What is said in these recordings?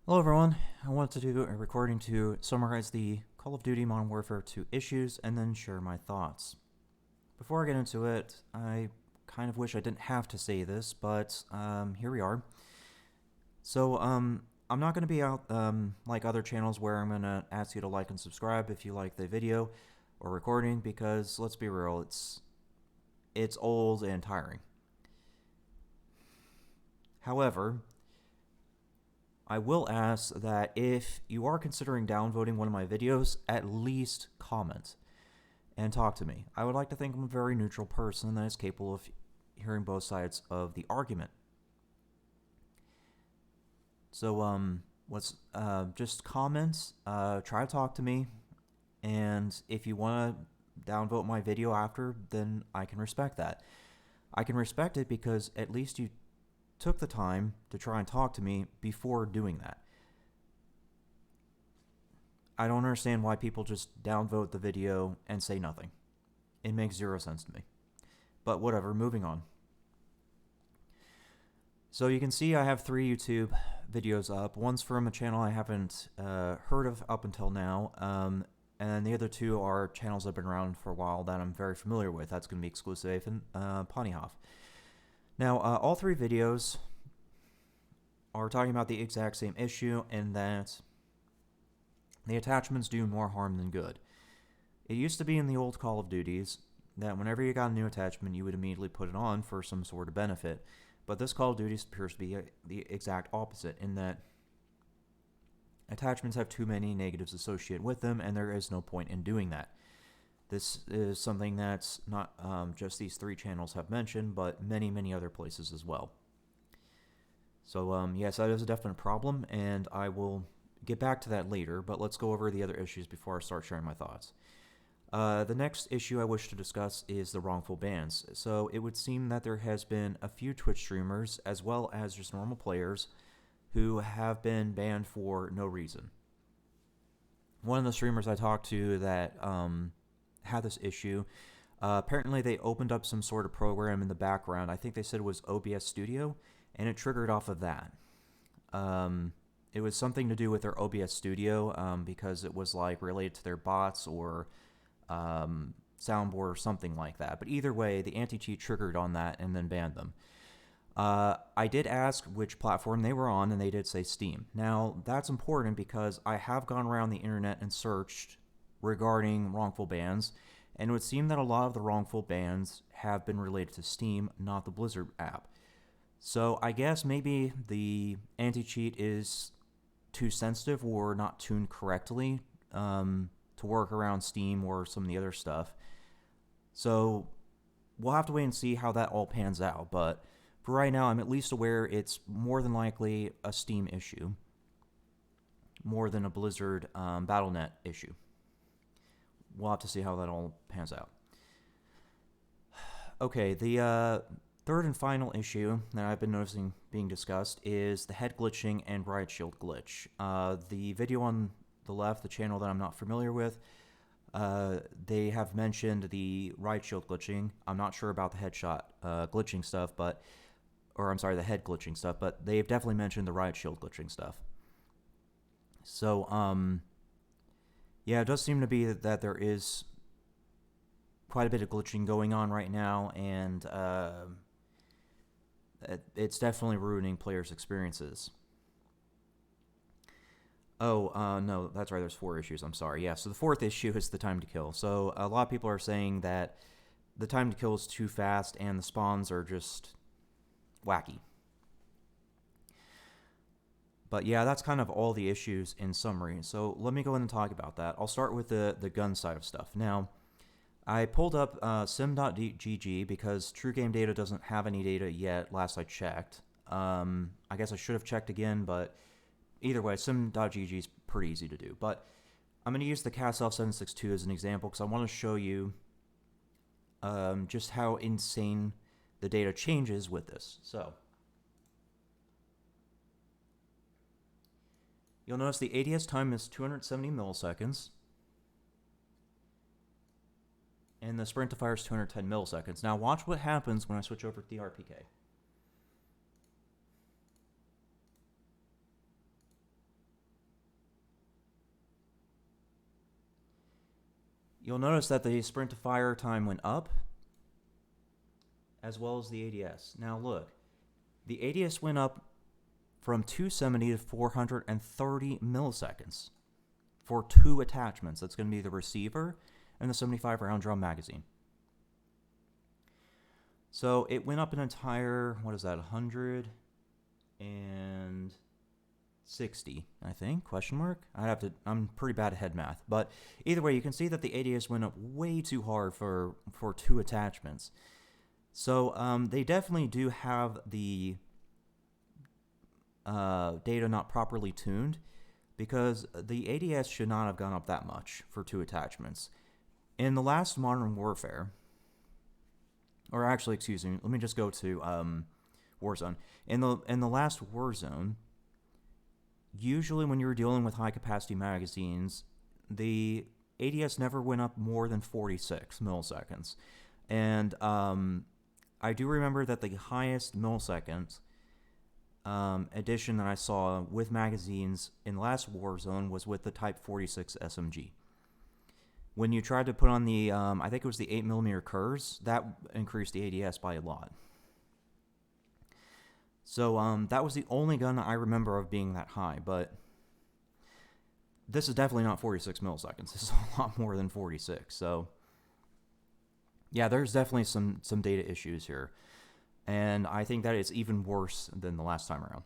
Hello everyone, I wanted to do a recording to summarize the Call of Duty Modern Warfare 2 issues and then share my thoughts. Before I get into it, I kind of wish I didn't have to say this, but here we are. So, I'm not going to be out like other channels where I'm going to ask you to like and subscribe if you like the video or recording, because let's be real, it's old and tiring. However, I will ask that if you are considering downvoting one of my videos, at least comment and talk to me. I would like to think I'm a very neutral person that is capable of hearing both sides of the argument. So, let's just comment, try to talk to me, and if you want to downvote my video after, then I can respect that. I can respect it because at least you took the time to try and talk to me before doing that. I don't understand why people just downvote the video and say nothing. It makes zero sense to me. But whatever, moving on. So you can see I have 3 YouTube videos up. One's from a channel I haven't heard of up until now, and the other 2 are channels that have been around for a while that I'm very familiar with. That's going to be Exclusive and Ponyhoff. Now, all 3 videos are talking about the exact same issue, in that the attachments do more harm than good. It used to be in the old Call of Duties that whenever you got a new attachment, you would immediately put it on for some sort of benefit. But this Call of Duty appears to be the exact opposite, in that attachments have too many negatives associated with them, and there is no point in doing that. This is something that's not just these 3 channels have mentioned, but many, many other places as well. So, yes, that is a definite problem, and I will get back to that later, but let's go over the other issues before I start sharing my thoughts. The next issue I wish to discuss is the wrongful bans. So it would seem that there has been a few Twitch streamers, as well as just normal players, who have been banned for no reason. One of the streamers I talked to that had this issue, apparently they opened up some sort of program in the background. I think they said it was OBS Studio, and it triggered off of that. It was something to do with their OBS Studio, because it was like related to their bots or soundboard or something like that. But either way, the anti-cheat triggered on that and then banned them. I did ask which platform they were on, and they did say Steam. Now, that's important because I have gone around the internet and searched regarding wrongful bans, and it would seem that a lot of the wrongful bans have been related to Steam, not the Blizzard app. So I guess maybe the anti-cheat is too sensitive or not tuned correctly to work around Steam or some of the other stuff. So we'll have to wait and see how that all pans out. But for right now, I'm at least aware it's more than likely a Steam issue, more than a Blizzard Battle.net issue. We'll have to see how that all pans out. Okay, the third and final issue that I've been noticing being discussed is the head glitching and riot shield glitch. The video on the left, the channel that I'm not familiar with, they have mentioned the riot shield glitching. I'm not sure about the headshot glitching stuff, the head glitching stuff, but they've definitely mentioned the riot shield glitching stuff. So, yeah, it does seem to be that there is quite a bit of glitching going on right now, and it's definitely ruining players' experiences. Oh, no, that's right, there's 4 issues, I'm sorry. Yeah, so the 4th issue is the time to kill. So a lot of people are saying that the time to kill is too fast and the spawns are just wacky. But yeah, that's kind of all the issues in summary. So let me go ahead and talk about that. I'll start with the gun side of stuff. Now, I pulled up sim.gg because True Game Data doesn't have any data yet, last I checked. I guess I should have checked again, but either way, sim.gg is pretty easy to do. But I'm going to use the CASF 762 as an example because I want to show you just how insane the data changes with this. So you'll notice the ADS time is 270 milliseconds. And the sprint to fire is 210 milliseconds. Now watch what happens when I switch over to the RPK. you'll notice that the sprint to fire time went up, as well as the ADS. Now look, the ADS went up from 270 to 430 milliseconds for 2 attachments. That's going to be the receiver and the 75 round drum magazine. So it went up an entire, 160, I think, question mark? I'm pretty bad at head math. But either way, you can see that the ADS went up way too hard for 2 attachments. So they definitely do have the data not properly tuned, because the ADS should not have gone up that much for 2 attachments. In the last Modern Warfare, or actually, excuse me, let me just go to Warzone. In the last Warzone, usually when you were dealing with high-capacity magazines, the ADS never went up more than 46 milliseconds. And I do remember that the highest milliseconds addition that I saw with magazines in the last Warzone was with the Type 46 SMG. When you tried to put on the, I think it was the 8mm Kurs, that increased the ADS by a lot. So that was the only gun I remember of being that high, but this is definitely not 46 milliseconds. This is a lot more than 46. So yeah, there's definitely some data issues here. And I think that it's even worse than the last time around.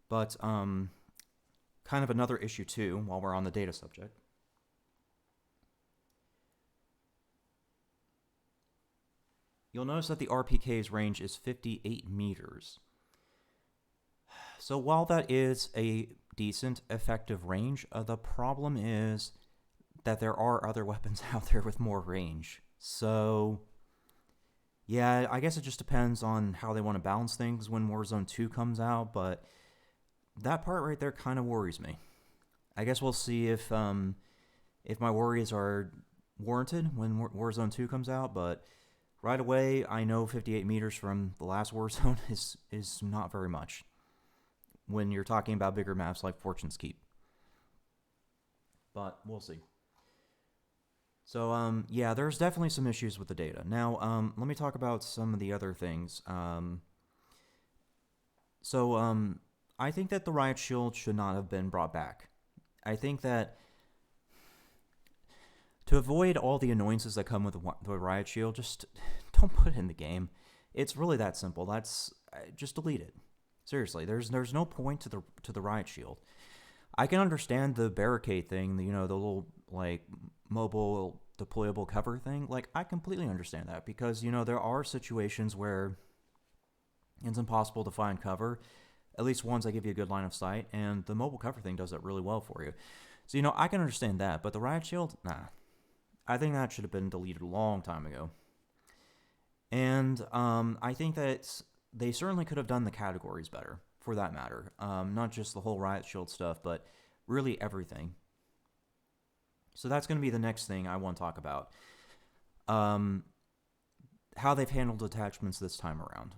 But kind of another issue too, while we're on the data subject. You'll notice that the RPK's range is 58 meters. So while that is a decent, effective range, the problem is that there are other weapons out there with more range. So, yeah, I guess it just depends on how they want to balance things when Warzone 2 comes out, but that part right there kind of worries me. I guess we'll see if my worries are warranted when Warzone 2 comes out, but right away, I know 58 meters from the last Warzone is not very much when you're talking about bigger maps like Fortune's Keep. But we'll see. So, yeah, there's definitely some issues with the data. Now, let me talk about some of the other things. I think that the Riot Shield should not have been brought back. I think that to avoid all the annoyances that come with the Riot Shield, just don't put it in the game. It's really that simple. Just delete it. Seriously, there's no point to the Riot Shield. I can understand the barricade thing, the little like mobile deployable cover thing. Like, I completely understand that, because there are situations where it's impossible to find cover, at least ones that give you a good line of sight, and the mobile cover thing does that really well for you. So I can understand that, but the Riot Shield, nah. I think that should have been deleted a long time ago. And I think that they certainly could have done the categories better, for that matter. Not just the whole Riot Shield stuff, but really everything. So that's going to be the next thing I want to talk about. How they've handled attachments this time around.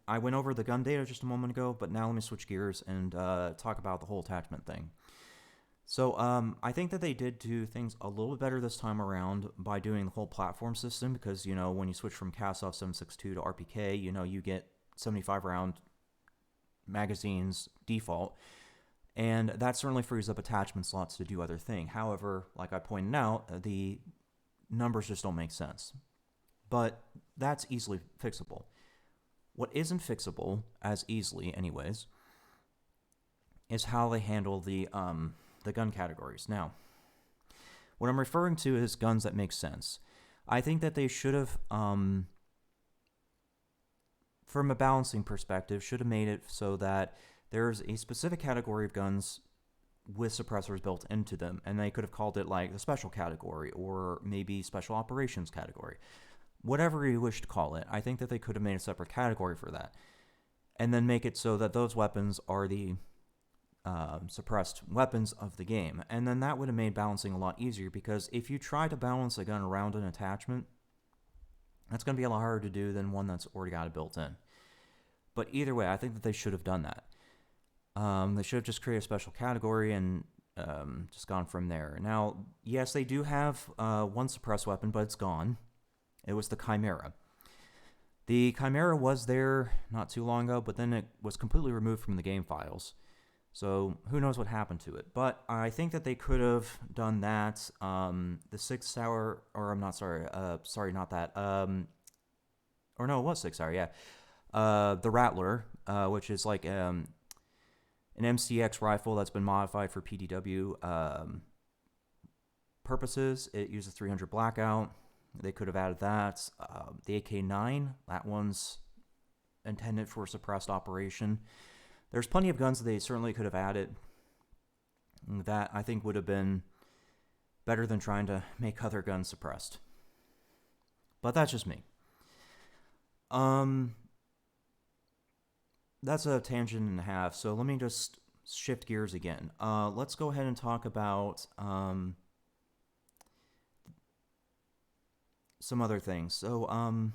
I went over the gun data just a moment ago, but now let me switch gears and talk about the whole attachment thing. So I think that they did do things a little bit better this time around by doing the whole platform system, because when you switch from Cast-Off 7.62 to RPK, you get 75 round magazines default, and that certainly frees up attachment slots to do other things. However, like I pointed out, the numbers just don't make sense. But that's easily fixable. What isn't fixable as easily, anyways, is how they handle the gun categories. Now, what I'm referring to is guns that make sense. I think that they should have, from a balancing perspective, should have made it so that there's a specific category of guns with suppressors built into them, and they could have called it like the special category, or maybe special operations category. Whatever you wish to call it, I think that they could have made a separate category for that, and then make it so that those weapons are the suppressed weapons of the game. And then that would have made balancing a lot easier, because if you try to balance a gun around an attachment, that's going to be a lot harder to do than one that's already got it built in. But either way, I think that they should have done that. They should have just created a special category and just gone from there. Now, yes, they do have one suppressed weapon, but it's gone. It was the Chimera. The Chimera was there not too long ago, but then it was completely removed from the game files. So who knows what happened to it. But I think that they could have done that. The 6 hour, or I'm not sorry, not that. Or no, it was 6 hour, yeah. The Rattler, which is like an MCX rifle that's been modified for PDW purposes. It uses 300 blackout. They could have added that. The AK-9, that one's intended for suppressed operation. There's plenty of guns that they certainly could have added that I think would have been better than trying to make other guns suppressed. But that's just me. That's a tangent and a half, so let me just shift gears again. Let's go ahead and talk about some other things. So,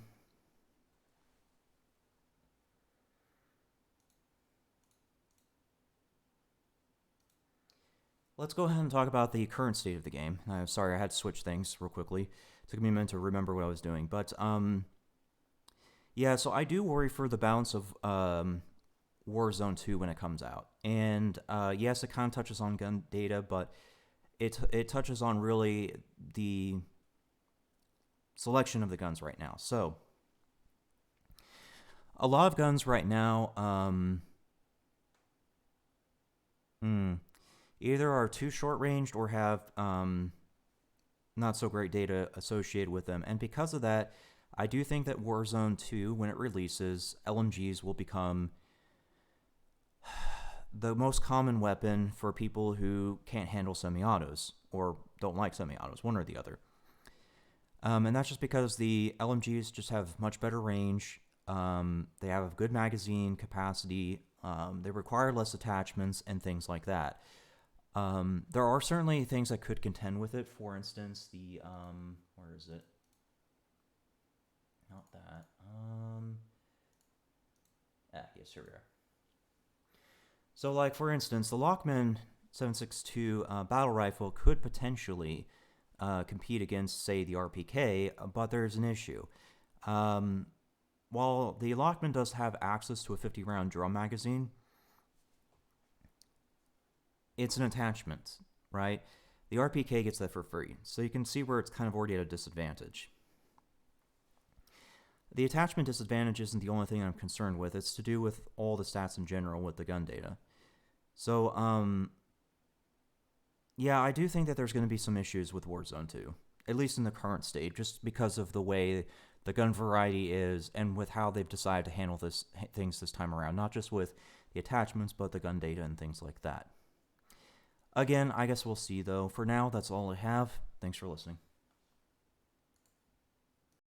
let's go ahead and talk about the current state of the game. I'm sorry, I had to switch things real quickly. It took me a minute to remember what I was doing. But, yeah, so I do worry for the balance of Warzone 2 when it comes out. And, yes, it kind of touches on gun data, but it touches on really the selection of the guns right now. So, a lot of guns right now, either are too short-ranged or have not so great data associated with them. And because of that, I do think that Warzone 2, when it releases, LMGs will become the most common weapon for people who can't handle semi-autos or don't like semi-autos, one or the other. And that's just because the LMGs just have much better range. They have a good magazine capacity. They require less attachments and things like that. There are certainly things that could contend with it. For instance, the where is it? Not that. Yes, here we are. So, like for instance, the Lockman 7.62 battle rifle could potentially compete against, say, the RPK, but there's an issue. While the Lockman does have access to a 50-round drum magazine, it's an attachment, right? The RPK gets that for free, so you can see where it's kind of already at a disadvantage. The attachment disadvantage isn't the only thing I'm concerned with. It's to do with all the stats in general with the gun data. So, yeah, I do think that there's going to be some issues with Warzone 2, at least in the current state, just because of the way the gun variety is and with how they've decided to handle things this time around, not just with the attachments, but the gun data and things like that. Again, I guess we'll see, though. For now, that's all I have. Thanks for listening.